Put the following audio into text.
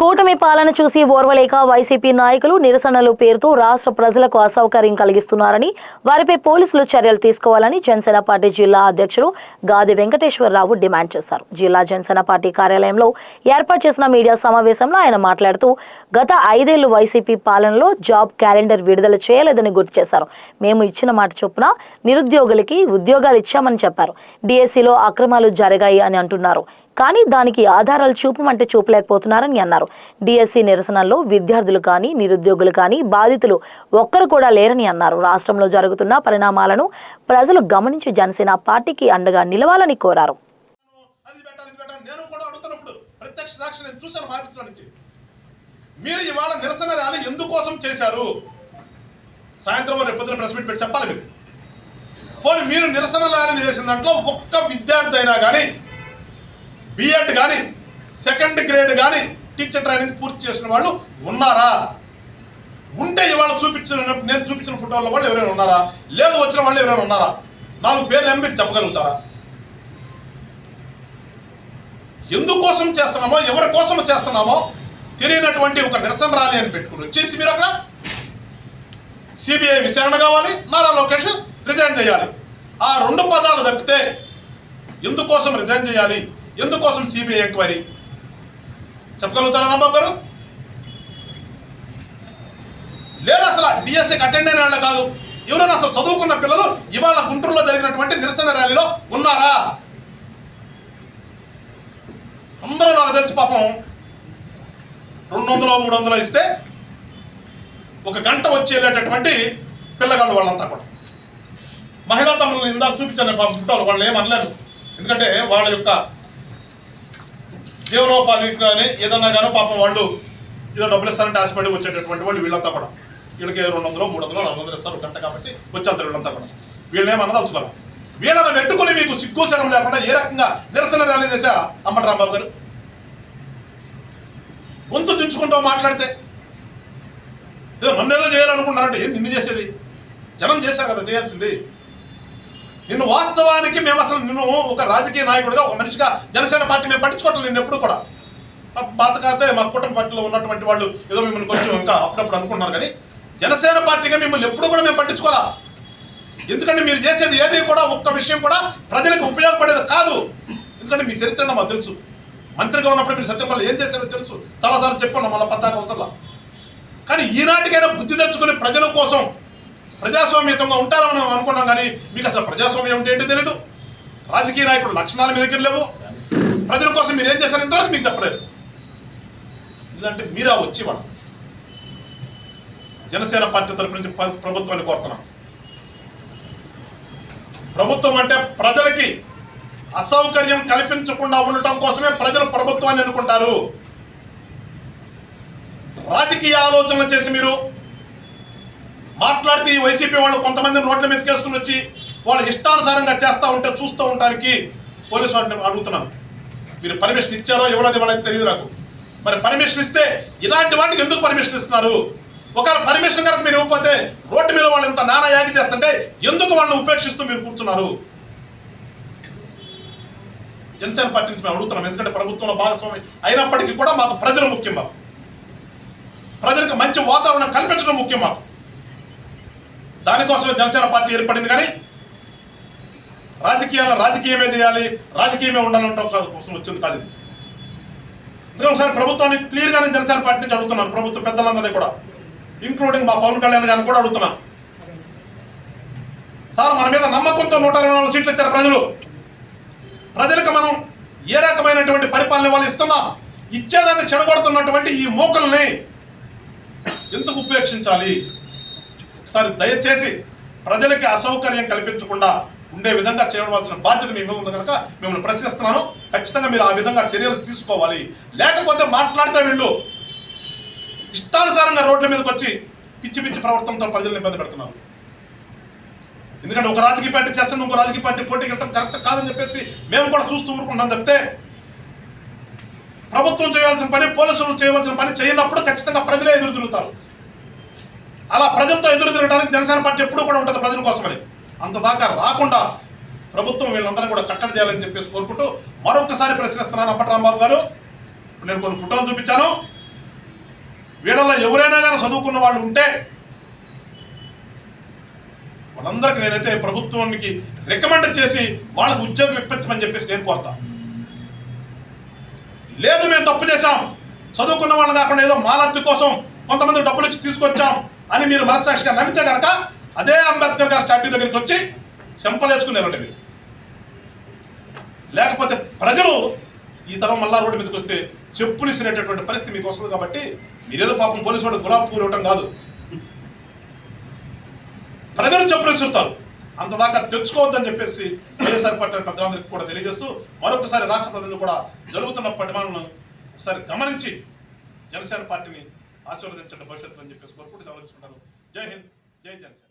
కూటమి పాలన చూసి ఓర్వలేక వైసీపీ నాయకులు నిరసనలు పేరుతో రాష్ట్ర ప్రజలకు అసౌకర్యం కలిగిస్తున్నారని, వారిపై పోలీసులు చర్యలు తీసుకోవాలని జనసేన పార్టీ జిల్లా అధ్యక్షులు గాది వెంకటేశ్వరరావు డిమాండ్ చేశారు. జిల్లా జనసేన పార్టీ కార్యాలయంలో ఏర్పాటు చేసిన మీడియా సమావేశంలో ఆయన మాట్లాడుతూ, గత 5 ఏళ్లు వైసీపీ పాలనలో జాబ్ క్యాలెండర్ విడుదల చేయలేదని గుర్తు చేశారు. మేము ఇచ్చిన మాట చొప్పున నిరుద్యోగులకి ఉద్యోగాలు ఇచ్చామని చెప్పారు. డిఎస్సిలో అక్రమాలు జరిగాయి అని అంటున్నారు, కానీ దానికి ఆధారాలు చూపమంటే చూపలేకపోతున్నారని అన్నారు. డిఎస్సి నిరసనల్లో విద్యార్థులు కానీ నిరుద్యోగులు కానీ బాధితులు ఒక్కరు కూడా లేరని అన్నారు. రాష్ట్రంలో జరుగుతున్న పరిణామాలను ప్రజలు గమనించి జనసేన పార్టీకి అండగా నిలవాలని కోరారు. మీరు ఇవాళ నిరసన ర్యాలీ ఎందుకోసం చేశారు? సాయంత్రం రేపు పొద్దున ప్రెస్ మీట్ పెట్టి చెప్పాలి. మీరు పోనీ మీరు నిరసన ర్యాలీ చేసిన దాంట్లో ఒక్క విద్యార్థి అయినా కానీ బిఎడ్ కానీ సెకండ్ గ్రేడ్ కానీ టీచర్ ట్రైనింగ్ పూర్తి చేసిన వాళ్ళు ఉన్నారా? ఉంటే ఇవాళ నేను చూపించిన ఫోటోల్లో వాళ్ళు ఎవరైనా ఉన్నారా? లేదు వచ్చిన వాళ్ళు ఎవరైనా ఉన్నారా? 4 పేర్లు ఏం మీరు చెప్పగలుగుతారా? ఎందుకోసం చేస్తున్నామో ఎవరి కోసం చేస్తున్నామో తెలియనటువంటి ఒక నిరసన ర్యాలీ అని పెట్టుకుని వచ్చేసి మీరు అక్కడ సిబిఐ విచారణ కావాలి, నారా లోకేష్ రిజైన్ చేయాలి. ఆ 2 పదాలు తప్పితే ఎందుకోసం రిజైన్ చేయాలి, ఎందుకోసం సిబిఐ ఎంక్వైరీ చెప్పగలుగుతారా రాంబాబు గారు? లేదు అసలు డిఎస్సికి అటెండ్ అయిన వాళ్ళు కాదు, ఎవరైనా అసలు చదువుకున్న పిల్లలు ఇవాళ గుంటూరులో జరిగినటువంటి నిరసన ర్యాలీలో ఉన్నారా? అందరూ నాకు తెలిసి పాపం 200-300 ఇస్తే 1 గంట వచ్చి వెళ్ళేటటువంటి పిల్లగాళ్ళు వాళ్ళంతా కూడా. మహిళా తమ్ముళ్ళు ఇందాక చూపించాను పాపం ఫోటోలు, వాళ్ళు ఏమనలేరు, ఎందుకంటే వాళ్ళ యొక్క జీవనోపాధి కానీ ఏదన్నా కానీ పాపం వాళ్ళు ఏదో డబ్బులు ఇస్తారంటే ఆశపడి వచ్చేటటువంటి వాళ్ళు వీళ్ళంతా కూడా. వీళ్ళకి 200-300-400 ఇస్తారు గంట కాబట్టి వచ్చేంత వీళ్ళంతా కూడా. వీళ్ళేమన్నా తలుచుకోవాలి. వీళ్ళని పెట్టుకుని మీకు సిగ్గుశనం లేకుండా ఏ రకంగా నిరసన ర్యాలీ చేశా అమ్మటి రాంబాబు గారు? గొంతు దించుకుంటూ మాట్లాడితే ఏదో నన్ను ఏదో చేయాలనుకుంటున్నారంటే ఏం నిన్ను చేసేది? జనం చేశారు కదా చేయాల్సింది. నిన్ను వాస్తవానికి మేము అసలు నిన్ను ఒక రాజకీయ నాయకుడిగా ఒక మనిషిగా జనసేన పార్టీ మేము పట్టించుకోవట్లేదు. నిన్ను ఎప్పుడు కూడా బాతకాతే మా కుటుంబ పార్టీలో ఉన్నటువంటి వాళ్ళు ఏదో మిమ్మల్ని కొంచెం ఇంకా అప్పుడప్పుడు అనుకుంటున్నారు, కానీ జనసేన పార్టీగా మిమ్మల్ని ఎప్పుడు కూడా మేము పట్టించుకోవాలా. ఎందుకంటే మీరు చేసేది ఏది కూడా ఒక్క విషయం కూడా ప్రజలకు ఉపయోగపడేది కాదు. ఎందుకంటే మీ చరిత్ర మాకు తెలుసు. మంత్రిగా ఉన్నప్పుడు మీరు సత్యపల్లి ఏం చేశారో తెలుసు, చాలాసార్లు చెప్పాను మళ్ళీ 14 సంవత్సరాల. కానీ ఈనాటికైనా బుద్ధి తెచ్చుకుని ప్రజల కోసం ప్రజాస్వామ్యంగా ఉంటారని మనం అనుకున్నాం, కానీ మీకు అసలు ప్రజాస్వామ్యం అంటే ఏంటో తెలీదు. రాజకీయ నాయకుడు లక్షణాలు మీ దగ్గర లేవు. ప్రజల కోసం మీరు ఏం చేశారు ఇంతవరకు మీకు చెప్పలేదు. ఇలాంటి మీరా వచ్చి వాళ్ళు జనసేన పార్టీ తరపు నుంచి ప్రభుత్వాన్ని కోరుతున్నాం. ప్రభుత్వం అంటే ప్రజలకి అసౌకర్యం కల్పించకుండా ఉండటం కోసమే ప్రజలు ప్రభుత్వాన్ని ఎన్నుకుంటారు. రాజకీయ ఆలోచనలు చేసి మీరు మాట్లాడితే ఈ వైసీపీ వాళ్ళు కొంతమందిని రోడ్ల మీద కేసుకుని వచ్చి వాళ్ళు ఇష్టానుసారంగా చేస్తూ ఉంటే చూస్తూ ఉండటానికి పోలీసు వారిని అడుగుతున్నాను. మీరు పర్మిషన్ ఇచ్చారో ఇవ్వలేదు వాళ్ళకి తెలియదు నాకు. మరి పర్మిషన్ ఇస్తే ఇలాంటి వాటికి ఎందుకు పర్మిషన్ ఇస్తున్నారు? ఒకవేళ పర్మిషన్ కనుక మీరు ఇవ్వకపోతే రోడ్డు మీద వాళ్ళు ఇంత నానా యాగి చేస్తుంటే ఎందుకు వాళ్ళని ఉపేక్షిస్తూ మీరు కూర్చున్నారు? జనసేన పార్టీ నుంచి మేము అడుగుతున్నాం. ఎందుకంటే ప్రభుత్వంలో భాగస్వామి అయినప్పటికీ కూడా మాకు ప్రజలు ముఖ్యం. మాకు ప్రజలకు మంచి వాతావరణం కల్పించడం ముఖ్యం. మాకు దానికోసమే జనసేన పార్టీ ఏర్పడింది, కానీ రాజకీయమే చేయాలి, రాజకీయమే ఉండాలంటే కోసం వచ్చింది కాదు. అందుకని ఒకసారి ప్రభుత్వాన్ని క్లియర్గా నేను జనసేన పార్టీ నుంచి అడుగుతున్నాను. ప్రభుత్వ పెద్దలందరినీ కూడా, ఇంక్లూడింగ్ మా పవన్ కళ్యాణ్ గారిని కూడా అడుగుతున్నాను. సార్, మన మీద నమ్మకంతో 124 సీట్లు ఇచ్చారు ప్రజలు. ప్రజలకు మనం ఏ రకమైనటువంటి పరిపాలన వాళ్ళు ఇస్తున్నాం? ఇచ్చేదాన్ని చెడగొడుతున్నటువంటి ఈ మోకల్ని ఎందుకు ఉపేక్షించాలి? ఒకసారి దయచేసి ప్రజలకి అసౌకర్యం కల్పించకుండా ఉండే విధంగా చేయవలసిన బాధ్యత మీ మీద ఉంది కనుక మిమ్మల్ని ప్రశ్నిస్తున్నాను. ఖచ్చితంగా మీరు ఆ విధంగా చర్యలు తీసుకోవాలి. లేకపోతే మాట్లాడితే వీళ్ళు ఇష్టానుసారంగా రోడ్ల మీదకి వచ్చి పిచ్చి ప్రవర్తనతో ప్రజలను ఇబ్బంది పెడుతున్నారు. ఎందుకంటే ఒక రాజకీయ పార్టీ చేస్తాను, ఇంకో రాజకీయ పార్టీ పోటీకి వెళ్ళడం కరెక్ట్ కాదని చెప్పేసి మేము కూడా చూస్తూ ఊరుకుంటాం తప్పితే ప్రభుత్వం చేయాల్సిన పని, పోలీసులు చేయవలసిన పని చేయనప్పుడు ఖచ్చితంగా ప్రజలే ఎదురు తిరుగుతారు. అలా ప్రజలతో ఎదురు తిరగడానికి జనసేన పార్టీ ఎప్పుడూ కూడా ఉంటుంది ప్రజల కోసమని. అంతదాకా రాకుండా ప్రభుత్వం వీళ్ళందరినీ కూడా కట్టడి చేయాలని చెప్పేసి కోరుకుంటూ మరొకసారి ప్రశ్నిస్తున్నాను. అప్పటి రాంబాబు గారు, నేను కొన్ని ఫోటోలు చూపించాను. వీళ్ళల్లో ఎవరైనా కానీ చదువుకున్న వాళ్ళు ఉంటే వాళ్ళందరికీ నేనైతే ప్రభుత్వానికి రికమెండ్ చేసి వాళ్ళకి ఉద్యోగం ఇప్పించమని చెప్పేసి నేను కోరుతా. లేదు మేము తప్పు చేశాం, చదువుకున్న వాళ్ళని కాకుండా ఏదో మాలబ్ది కోసం కొంతమంది డబ్బులు ఇచ్చి తీసుకొచ్చాం అని మీరు మనస్సాక్షిగా నమ్మితే కనుక అదే అంబేద్కర్ గారి స్టాట్యూ దగ్గరికి వచ్చి చెంపలేసుకునేరండి మీరు. లేకపోతే ప్రజలు ఈ తరం మళ్ళా రోడ్డు మీదకి వస్తే చెప్పులు ఇసిరేటటువంటి పరిస్థితి మీకు వస్తుంది. కాబట్టి మీరేదో పాపం పోలీసు వాడు గులాబ్ పూలు ఇవ్వటం కాదు, ప్రజలు చెప్పులు ఇసురుతారు. అంతదాకా తెచ్చుకోవద్దని చెప్పేసి వైఎస్ఆర్ పార్టీ పెద్దలందరికీ కూడా తెలియజేస్తూ మరొకసారి రాష్ట్ర ప్రజలను కూడా జరుగుతున్న పరిమాణాలను ఒకసారి గమనించి జనసేన పార్టీని ఆశీర్వదించండి భవిష్యత్తులో అని చెప్పేసి కోరుకుంటూ సెలవు తీసుకుంటాను. జై హింద్, జై జనసేన.